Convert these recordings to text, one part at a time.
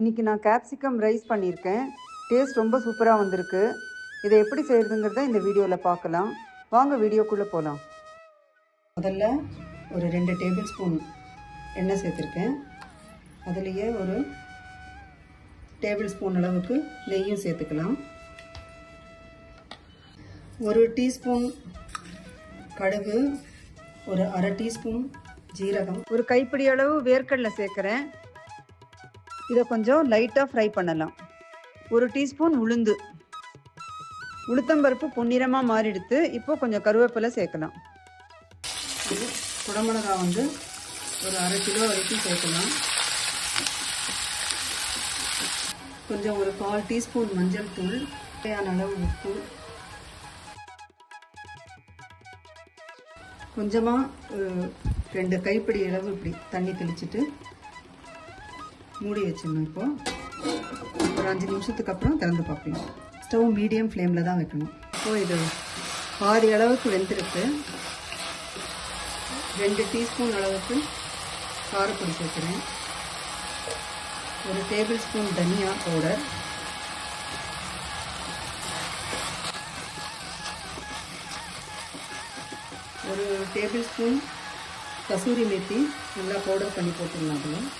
இன்றைக்கி நான் capsicum rice பண்ணியிருக்கேன். டேஸ்ட் ரொம்ப சூப்பராக வந்திருக்கு. இதை எப்படி செய்கிறதுங்கிறத இந்த வீடியோவில் பார்க்கலாம். வாங்க வீடியோக்குள்ளே போகலாம். முதல்ல ஒரு 2 டேபிள் ஸ்பூன் எண்ணெய் சேர்த்துருக்கேன். அதுலேயே ஒரு டேபிள் ஸ்பூன் அளவுக்கு நெய்யும் சேர்த்துக்கலாம். ஒரு டீஸ்பூன் கடுகு, ஒரு அரை டீஸ்பூன் ஜீரகம், ஒரு கைப்பிடி அளவு வேர்க்கடலை சேர்க்குறேன். இதை கொஞ்சம் லைட்டாக ஃப்ரை பண்ணலாம். ஒரு டீஸ்பூன் உளுந்து, உளுத்தம்பருப்பு பொன்னிறமாக மாறிடுத்து. இப்போது கொஞ்சம் கருவேப்பிலை சேர்க்கலாம். குடமிளகா வந்து ஒரு அரை கிலோ வரைக்கும் சேர்க்கலாம். கொஞ்சம் ஒரு 1/4 டீஸ்பூன் மஞ்சள் தூள், தேவையான அளவு உப்பு, கொஞ்சமாக ஒரு 2 கைப்பிடி அளவு இப்படி தண்ணி தெளிச்சுட்டு மூடி வச்சிடணும். இப்போது ஒரு 5 நிமிஷத்துக்கு அப்புறம் திறந்து பார்ப்போம். ஸ்டவ் மீடியம் ஃப்ளேமில் தான் வைக்கணும். இப்போது இது பாதி அளவுக்கு வெந்திருக்கு. 2 டீஸ்பூன் அளவுக்கு காரப்பொடி சேர்க்குறேன். ஒரு டேபிள் ஸ்பூன் தனியா பவுடர், ஒரு டேபிள் ஸ்பூன் கசூரி மேத்தி நல்லா பவுடர் பண்ணி போட்டுடலாம். அதில்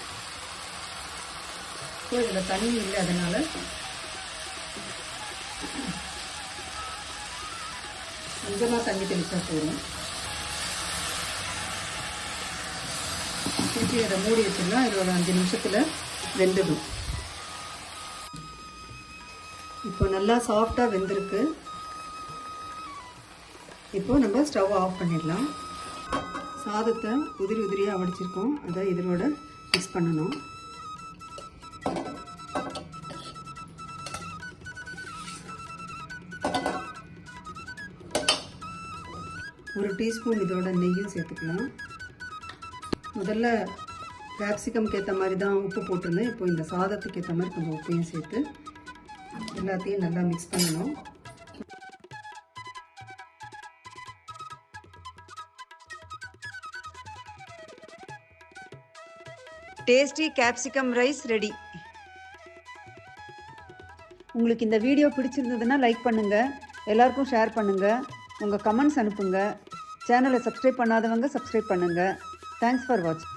இப்போ இதில் தண்ணி இல்லை, அதனால் கொஞ்சமாக தண்ணி தெளித்தா போதும். திருப்பி அதை மூடி வச்சிடலாம். இது ஒரு 5 நிமிஷத்தில் வெந்துடும். இப்போ நல்லா சாஃப்டாக வெந்திருக்கு. இப்போது நம்ம ஸ்டவ் ஆஃப் பண்ணிடலாம். சாதத்தை உதிரி உதிரியாக வடிச்சிருக்கோம். அதை இதோட மிக்ஸ் பண்ணணும். ஒரு டீஸ்பூன் இதோட நெய்யும் சேர்த்துக்கலாம். முதல்ல கேப்சிகம்க்கு ஏற்ற மாதிரி தான் உப்பு போட்டிருந்தேன். இப்போ இந்த சாதத்துக்கு ஏற்ற மாதிரி கொஞ்சம் உப்பையும் சேர்த்து எல்லாத்தையும் நல்லா மிக்ஸ் பண்ணணும். Tasty capsicum rice ready. உங்களுக்கு இந்த வீடியோ பிடிச்சிருந்ததுன்னா லைக் பண்ணுங்கள், எல்லாருக்கும் ஷேர் பண்ணுங்கள், உங்கள் கமெண்ட்ஸ் அனுப்புங்க. சேனலை சப்ஸ்கிரைப் பண்ணாதவங்க சப்ஸ்கிரைப் பண்ணுங்கள். தேங்க்ஸ் ஃபார் வாட்சிங்.